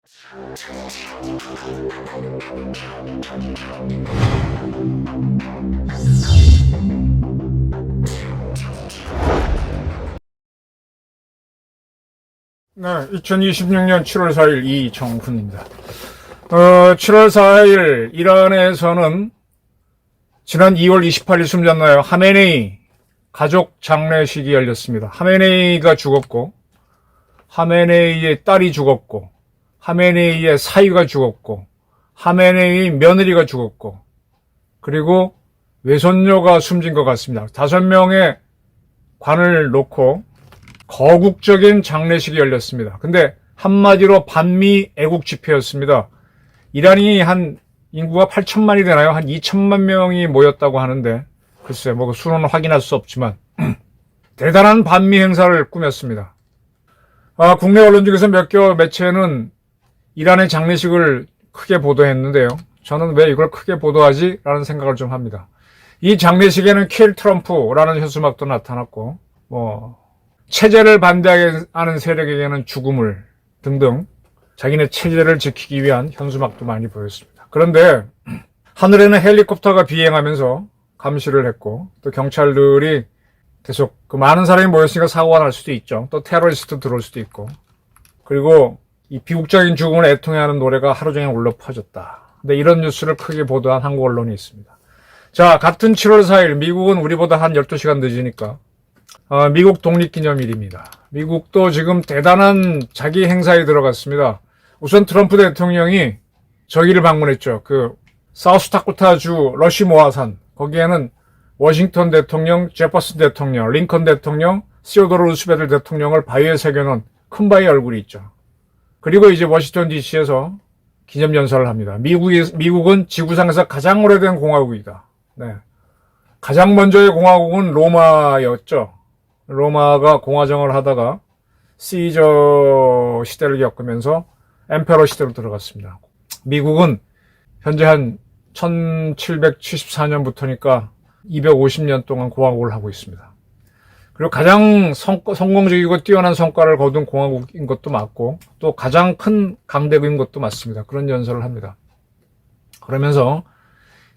네, 2026년 7월 4일 이정훈입니다. 7월 4일 이란에서는 지난 2월 28일 숨졌나요? 하메네이 가족 장례식이 열렸습니다. 하메네이가 죽었고, 하메네이의 딸이 죽었고, 하메네이의 사위가 죽었고, 하메네이 며느리가 죽었고, 그리고 외손녀가 숨진 것 같습니다. 5명의 관을 놓고 거국적인 장례식이 열렸습니다. 근데 한마디로 반미 애국 집회였습니다. 이란이 한 인구가 8천만이 되나요? 한 2천만 명이 모였다고 하는데, 글쎄 뭐 수는 확인할 수 없지만 대단한 반미 행사를 꾸몄습니다. 국내 언론 중에서 몇 개 매체는 이란의 장례식을 크게 보도했는데요. 저는 왜 이걸 크게 보도하지? 라는 생각을 좀 합니다. 이 장례식에는 킬 트럼프라는 현수막도 나타났고, 체제를 반대하는 세력에게는 죽음을 등등 자기네 체제를 지키기 위한 현수막도 많이 보였습니다. 그런데 하늘에는 헬리콥터가 비행하면서 감시를 했고, 또 경찰들이 계속 많은 사람이 모였으니까 사고가 날 수도 있죠. 또 테러리스트 들어올 수도 있고, 그리고 이 비극적인 죽음을 애통해하는 노래가 하루 종일 울려 퍼졌다. 근데 이런 뉴스를 크게 보도한 한국 언론이 있습니다. 자, 같은 7월 4일 미국은 우리보다 한 12시간 늦으니까 미국 독립기념일입니다. 미국도 지금 대단한 자기 행사에 들어갔습니다. 우선 트럼프 대통령이 저기를 방문했죠. 사우스다코타주 러시모아산, 거기에는 워싱턴 대통령, 제퍼슨 대통령, 링컨 대통령, 시오도르 루스벨트 대통령을 바위에 새겨놓은 큰 바위 얼굴이 있죠. 그리고 이제 워싱턴 DC에서 기념연설을 합니다. 미국은 지구상에서 가장 오래된 공화국이다. 네. 가장 먼저의 공화국은 로마였죠. 로마가 공화정을 하다가 시저 시대를 겪으면서 엠페러 시대로 들어갔습니다. 미국은 현재 한 1774년부터니까 250년 동안 공화국을 하고 있습니다. 그리고 가장 성공적이고 뛰어난 성과를 거둔 공화국인 것도 맞고, 또 가장 큰 강대국인 것도 맞습니다. 그런 연설을 합니다. 그러면서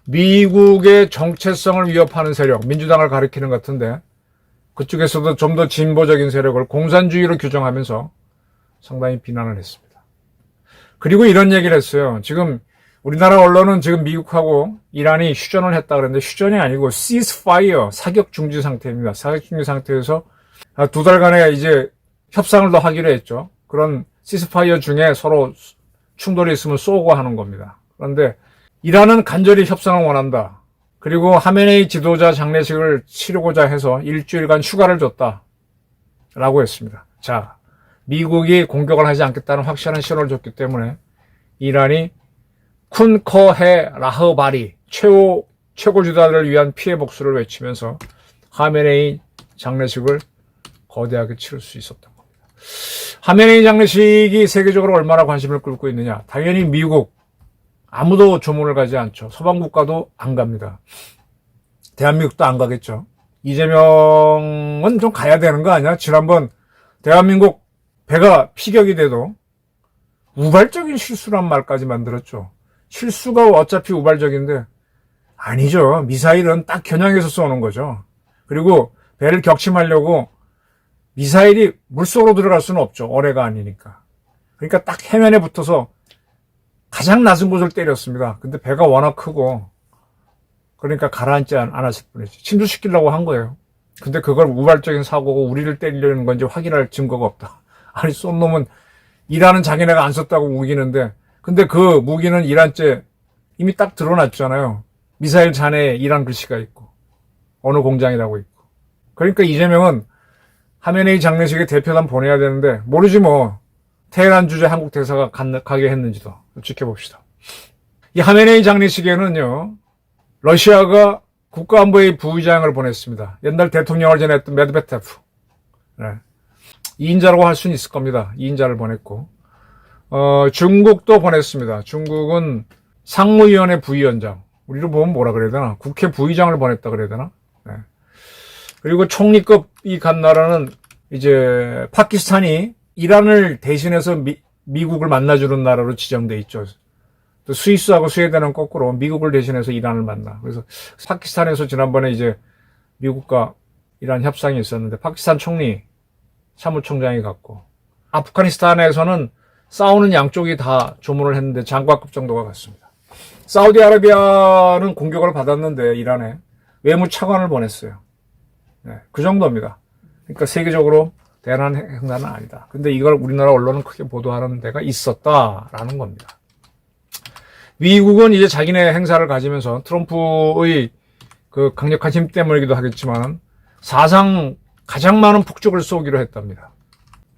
미국의 정체성을 위협하는 세력, 민주당을 가리키는 것 같은데, 그쪽에서도 좀 더 진보적인 세력을 공산주의로 규정하면서 상당히 비난을 했습니다. 그리고 이런 얘기를 했어요. 지금 우리나라 언론은 지금 미국하고 이란이 휴전을 했다 그랬는데, 휴전이 아니고 ceasefire, 사격 중지 상태입니다. 사격 중지 상태에서 2달간의 이제 협상을 더 하기로 했죠. 그런 ceasefire 중에 서로 충돌이 있으면 쏘고 하는 겁니다. 그런데 이란은 간절히 협상을 원한다. 그리고 하메네이 지도자 장례식을 치르고자 해서 일주일간 휴가를 줬다. 라고 했습니다. 자, 미국이 공격을 하지 않겠다는 확실한 신호를 줬기 때문에 이란이 쿤커헤 라흐바리, 최고 주자들을 위한 피해 복수를 외치면서 하메네이 장례식을 거대하게 치를 수 있었던 겁니다. 하메네이 장례식이 세계적으로 얼마나 관심을 끌고 있느냐? 당연히 미국, 아무도 조문을 가지 않죠. 서방 국가도 안 갑니다. 대한민국도 안 가겠죠. 이재명은 좀 가야 되는 거 아니야? 지난번 대한민국 배가 피격이 돼도 우발적인 실수란 말까지 만들었죠. 실수가 어차피 우발적인데, 아니죠. 미사일은 딱 겨냥해서 쏘는 거죠. 그리고 배를 격침하려고 미사일이 물속으로 들어갈 수는 없죠. 어뢰가 아니니까. 그러니까 딱 해면에 붙어서 가장 낮은 곳을 때렸습니다. 근데 배가 워낙 크고, 그러니까 가라앉지 않았을 뿐이지. 침수시키려고 한 거예요. 근데 그걸 우발적인 사고고 우리를 때리려는 건지 확인할 증거가 없다. 아니, 쏜 놈은 이란은 자기네가 안 썼다고 우기는데, 근데 그 무기는 이란제 이미 딱 드러났잖아요. 미사일 잔해에 이란 글씨가 있고, 어느 공장이라고 있고. 그러니까 이재명은 하메네이 장례식에 대표단 보내야 되는데, 모르지 뭐. 테헤란 주재 한국 대사가 가게 했는지도 지켜봅시다. 이 하메네이 장례식에는요, 러시아가 국가안보의 부의장을 보냈습니다. 옛날 대통령을 지냈던 메드베테프. 네. 2인자라고 할 수는 있을 겁니다. 2인자를 보냈고, 중국도 보냈습니다. 중국은 상무위원회 부위원장. 우리로 보면 뭐라 그래야 되나? 국회 부의장을 보냈다 그래야 되나? 네. 그리고 총리급이 간 나라는 이제 파키스탄이 이란을 대신해서 미국을 만나주는 나라로 지정돼 있죠. 또 스위스하고 스웨덴은 거꾸로 미국을 대신해서 이란을 만나. 그래서 파키스탄에서 지난번에 이제 미국과 이란 협상이 있었는데 파키스탄 총리, 사무총장이 갔고, 아프가니스탄에서는 싸우는 양쪽이 다 조문을 했는데 장관급 정도가 갔습니다. 사우디아라비아는 공격을 받았는데 이란에 외무차관을 보냈어요. 네, 그 정도입니다. 그러니까 세계적으로 대단한 행사는 아니다. 근데 이걸 우리나라 언론은 크게 보도하는 데가 있었다라는 겁니다. 미국은 이제 자기네 행사를 가지면서 트럼프의 그 강력한 힘 때문이기도 하겠지만 사상 가장 많은 폭죽을 쏘기로 했답니다.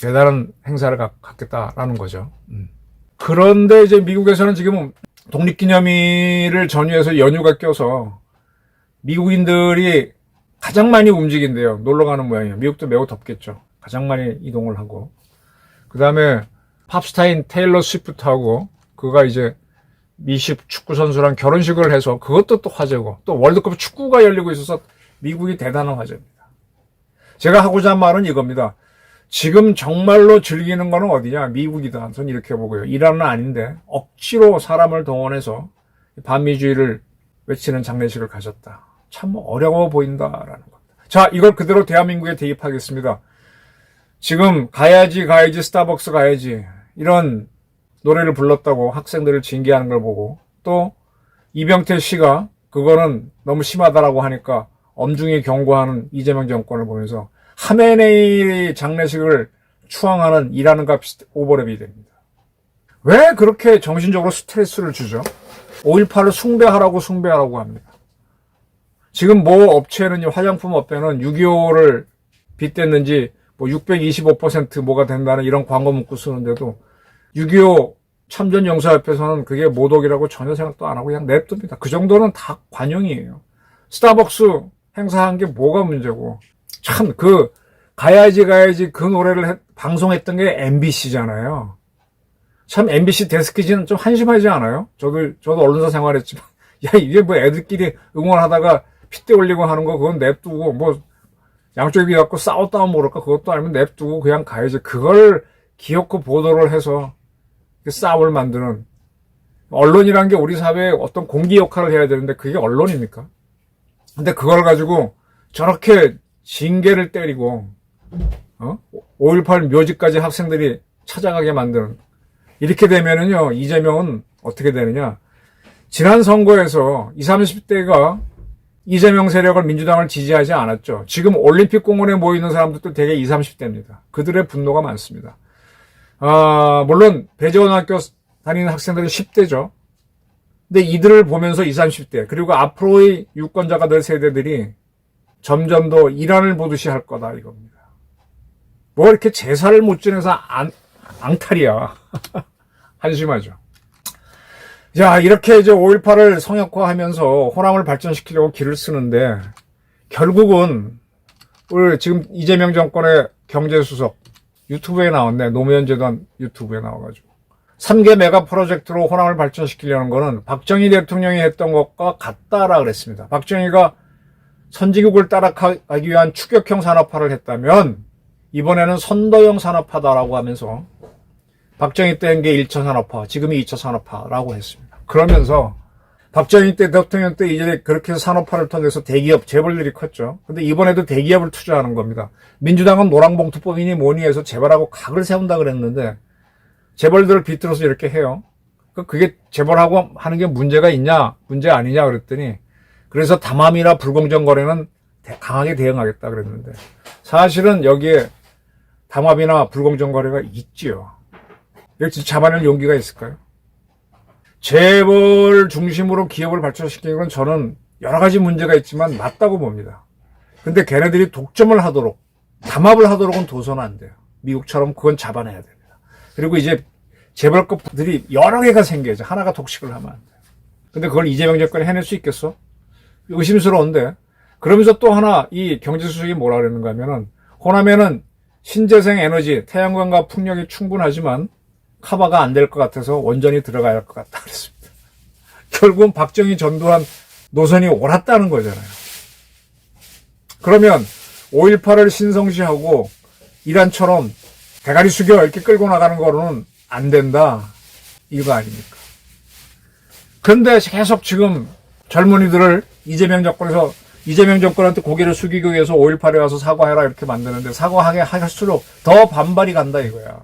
대단한 행사를 갖겠다라는 거죠. 그런데 이제 미국에서는 지금 독립기념일을 전후해서 연휴가 껴서 미국인들이 가장 많이 움직인대요. 놀러 가는 모양이에요. 미국도 매우 덥겠죠. 가장 많이 이동을 하고. 그 다음에 팝스타인 테일러 스위프트하고 그가 이제 미식 축구 선수랑 결혼식을 해서 그것도 또 화제고, 또 월드컵 축구가 열리고 있어서 미국이 대단한 화제입니다. 제가 하고자 한 말은 이겁니다. 지금 정말로 즐기는 거는 어디냐? 미국이다. 저는 이렇게 보고요. 이란은 아닌데 억지로 사람을 동원해서 반미주의를 외치는 장례식을 가졌다. 참 어려워 보인다라는 겁니다. 자, 이걸 그대로 대한민국에 대입하겠습니다. 지금 가야지 스타벅스 가야지 이런 노래를 불렀다고 학생들을 징계하는 걸 보고, 또 이병태 씨가 그거는 너무 심하다라고 하니까 엄중히 경고하는 이재명 정권을 보면서 하메네이 장례식을 추앙하는 이란과 오버랩이 됩니다. 왜 그렇게 정신적으로 스트레스를 주죠? 5.18을 숭배하라고 합니다. 지금 뭐 업체는, 화장품 업체는 6.25를 빗댔는지 뭐 625% 뭐가 된다는 이런 광고 문구 쓰는데도 6.25 참전용사협회에서는 그게 모독이라고 전혀 생각도 안 하고 그냥 냅둡니다. 그 정도는 다 관용이에요. 스타벅스 행사한 게 뭐가 문제고. 참 가야지 그 노래를 방송했던 게 MBC잖아요. 참 MBC 데스크진은 좀 한심하지 않아요? 저도 언론사 생활했지만 야, 이게 뭐 애들끼리 응원하다가 핏대 올리고 하는 거 그건 냅두고, 뭐 양쪽이 갖고 싸웠다면 모를까 그것도 아니면 냅두고 그냥 가야지. 그걸 기어코 보도를 해서 싸움을 만드는 언론이란 게 우리 사회에 어떤 공기 역할을 해야 되는데 그게 언론입니까? 근데 그걸 가지고 저렇게 징계를 때리고 5.18 묘지까지 학생들이 찾아가게 만드는, 이렇게 되면은요, 이재명은 어떻게 되느냐? 지난 선거에서 20, 30대가 이재명 세력을, 민주당을 지지하지 않았죠. 지금 올림픽 공원에 모이는 사람들도 대개 20, 30대입니다. 그들의 분노가 많습니다. 물론 배재원학교 다니는 학생들은 10대죠. 근데 이들을 보면서 20, 30대, 그리고 앞으로의 유권자가 될 세대들이 점점 더 이란을 보듯이 할 거다 이겁니다. 뭐 이렇게 제사를 못 지내서 앙탈이야. 한심하죠. 자, 이렇게 이제 5.18을 성역화하면서 호남을 발전시키려고 길을 쓰는데, 결국은 우리 지금 이재명 정권의 경제수석 유튜브에 나왔네. 노무현 재단 유튜브에 나와가지고 3개 메가 프로젝트로 호남을 발전시키려는 거는 박정희 대통령이 했던 것과 같다라 그랬습니다. 박정희가 선진국을 따라가기 위한 추격형 산업화를 했다면 이번에는 선도형 산업화다라고 하면서 박정희 때 한 게 1차 산업화, 지금이 2차 산업화라고 했습니다. 그러면서 박정희 때, 대통령 때 이제 그렇게 해서 산업화를 통해서 대기업, 재벌들이 컸죠. 근데 이번에도 대기업을 투자하는 겁니다. 민주당은 노랑봉투법이니 뭐니 해서 재벌하고 각을 세운다 그랬는데 재벌들을 비틀어서 이렇게 해요. 그게 재벌하고 하는 게 문제가 있냐, 문제 아니냐 그랬더니, 그래서 담합이나 불공정 거래는 강하게 대응하겠다 그랬는데 사실은 여기에 담합이나 불공정 거래가 있지요. 이렇게 잡아낼 용기가 있을까요? 재벌 중심으로 기업을 발전시키는 건 저는 여러 가지 문제가 있지만 맞다고 봅니다. 근데 걔네들이 독점을 하도록, 담합을 하도록은 둬서는 안 돼요. 미국처럼 그건 잡아내야 됩니다. 그리고 이제 재벌급들이 여러 개가 생겨야죠. 하나가 독식을 하면 안 돼요. 근데 그걸 이재명 정권이 해낼 수 있겠어? 의심스러운데. 그러면서 또 하나 이 경제수석이 뭐라 그러는가 하면은, 호남에는 신재생 에너지, 태양광과 풍력이 충분하지만 커버가 안 될 것 같아서 원전이 들어가야 할 것 같다 그랬습니다. 결국은 박정희 전두환 노선이 옳았다는 거잖아요. 그러면 5.18을 신성시하고 이란처럼 대가리 숙여 이렇게 끌고 나가는 거로는 안 된다. 이거 아닙니까? 그런데 계속 지금 젊은이들을 이재명 정권한테 고개를 숙이기 위해서 5.18에 와서 사과해라 이렇게 만드는데 사과하게 할수록 더 반발이 간다 이거야.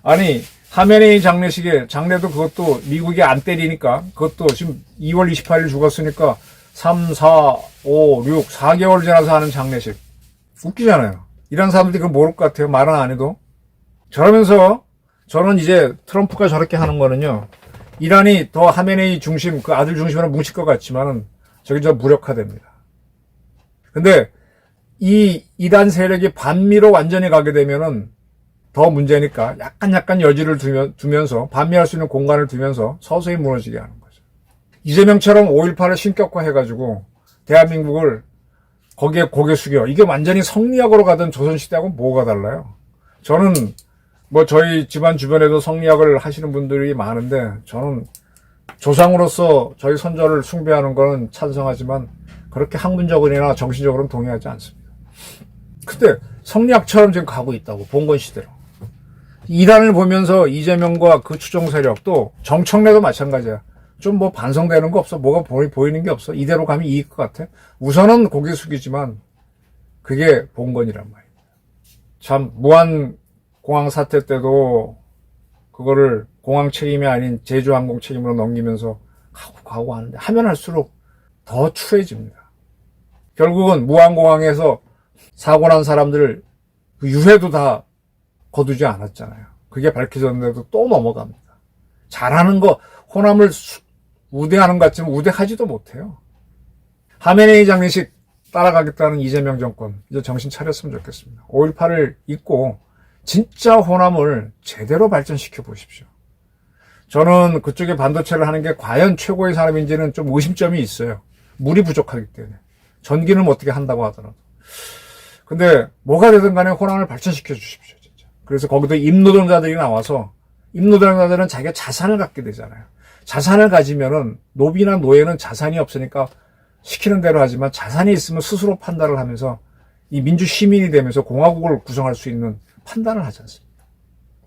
아니 하메네이 장례도 그것도 미국이 안 때리니까 그것도 지금 2월 28일 죽었으니까 3, 4, 5, 6, 4개월 지나서 하는 장례식. 웃기잖아요. 이런 사람들이 그걸 모를 것 같아요. 말은 안 해도. 저러면서 저는 이제 트럼프가 저렇게 하는 거는요. 이란이 더 하메네이 중심, 그 아들 중심으로 뭉칠 것 같지만은 저기 저 무력화됩니다. 근데 이 이란 세력이 반미로 완전히 가게 되면은 더 문제니까 약간 여지를 두면서 반미할 수 있는 공간을 두면서 서서히 무너지게 하는 거죠. 이재명처럼 5.18을 신격화해가지고 대한민국을 거기에 고개 숙여. 이게 완전히 성리학으로 가던 조선시대하고 뭐가 달라요? 저는 뭐 저희 집안 주변에도 성리학을 하시는 분들이 많은데 저는 조상으로서 저희 선조를 숭배하는 거는 찬성하지만 그렇게 학문적으로나 정신적으로는 동의하지 않습니다. 근데 성리학처럼 지금 가고 있다고 봉건 시대로. 이란을 보면서 이재명과 그 추종 세력도 정청래도 마찬가지야. 좀 뭐 반성되는 거 없어? 뭐가 보이는 게 없어? 이대로 가면 이길 것 같아? 우선은 고개 숙이지만 그게 봉건이란 말이야. 참 무한공항 사태 때도 그거를 공항 책임이 아닌 제주항공 책임으로 넘기면서 가고 하는데 하면 할수록 더 추해집니다. 결국은 무한공항에서 사고 난 사람들 그 유해도 다 거두지 않았잖아요. 그게 밝혀졌는데도 또 넘어갑니다. 잘하는 거 호남을 우대하는 것 같지만 우대하지도 못해요. 하메네이 장례식 따라가겠다는 이재명 정권 이제 정신 차렸으면 좋겠습니다. 5.18을 잊고 진짜 호남을 제대로 발전시켜 보십시오. 저는 그쪽에 반도체를 하는 게 과연 최고의 사람인지는 좀 의심점이 있어요. 물이 부족하기 때문에. 전기는 어떻게 한다고 하더라도. 근데 뭐가 되든 간에 호남을 발전시켜 주십시오. 진짜. 그래서 거기도 임노동자들이 나와서 임노동자들은 자기가 자산을 갖게 되잖아요. 자산을 가지면은 노비나 노예는 자산이 없으니까 시키는 대로 하지만 자산이 있으면 스스로 판단을 하면서 이 민주 시민이 되면서 공화국을 구성할 수 있는 판단을 하지 않습니까?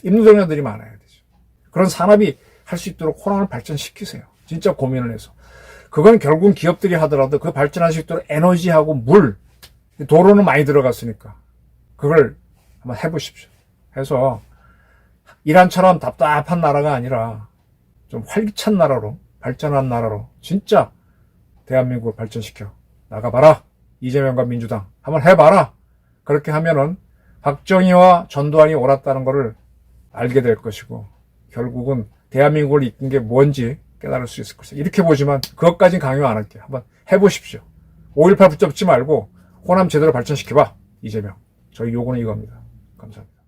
임노동자들이 많아야 되죠. 그런 산업이 할 수 있도록 호남을 발전시키세요. 진짜 고민을 해서. 그건 결국은 기업들이 하더라도 그 발전할 수 있도록 에너지하고 물, 도로는 많이 들어갔으니까 그걸 한번 해보십시오. 해서 이란처럼 답답한 나라가 아니라 좀 활기찬 나라로, 발전한 나라로 진짜 대한민국을 발전시켜 나가봐라. 이재명과 민주당 한번 해봐라. 그렇게 하면은 박정희와 전두환이 옳았다는 것을 알게 될 것이고 결국은 대한민국을 이끈 게 뭔지 깨달을 수 있을 것이다. 이렇게 보지만 그것까지는 강요 안 할게요. 한번 해보십시오. 5.18 붙잡지 말고 호남 제대로 발전시켜봐. 이재명. 저희 요구는 이겁니다. 감사합니다.